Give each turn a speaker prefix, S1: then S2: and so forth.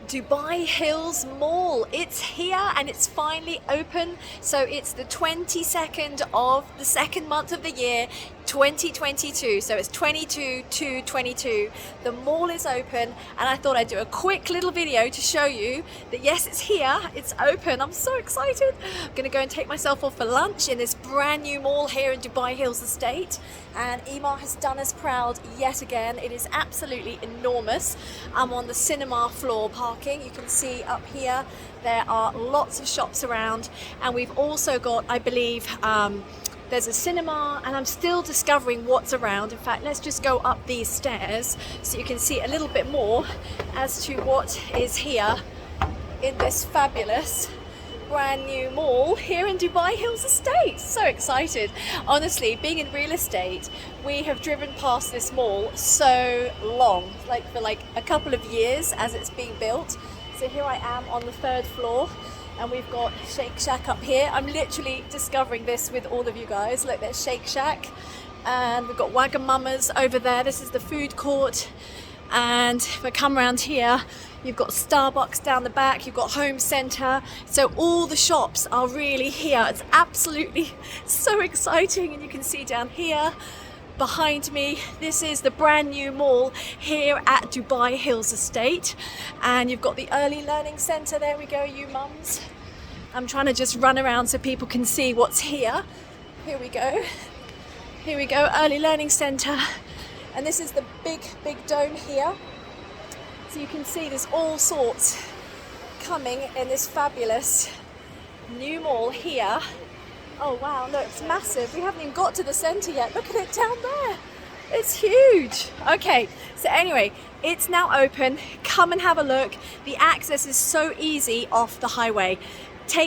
S1: Dubai Hills Mall. It's here and it's finally open. So it's the 22nd of the second month of the year, 2022. So it's 22/2/22. The mall is open and I thought I'd do a quick little video to show you that yes, it's here, it's open. I'm so excited. I'm gonna go and take myself off for lunch in this brand new mall here in Dubai Hills Estate. And Emar has done us proud yet again. It is absolutely enormous. I'm on the cinema floor parking. You can see up here there are lots of shops around, and we've also got, I believe, there's a cinema, and I'm still discovering what's around. In fact, let's just go up these stairs so you can see a little bit more as to what is here in this fabulous brand new mall here in Dubai Hills Estate. So excited. Honestly, being in real estate, we have driven past this mall so long, for a couple of years as it's being built. So here I am on the third floor, and we've got Shake Shack up here. I'm literally discovering this with all of you guys. Look, there's Shake Shack, and we've got Wagamamas over there. This is the food court. And if I come around here, you've got Starbucks down the back, you've got Home Centre. So all the shops are really here. It's absolutely so exciting. And you can see down here behind me, this is the brand new mall here at Dubai Hills Estate. And you've got the Early Learning Centre. There we go, you mums. I'm trying to just run around so people can see what's here. Here we go. Here we go, Early Learning Centre. And this is the big dome here. So you can see there's all sorts coming in this fabulous new mall here. Oh wow, look, it's massive. We haven't even got to the centre yet. Look at it down there. It's huge. Okay, so anyway, it's now open. Come and have a look. The access is so easy off the highway.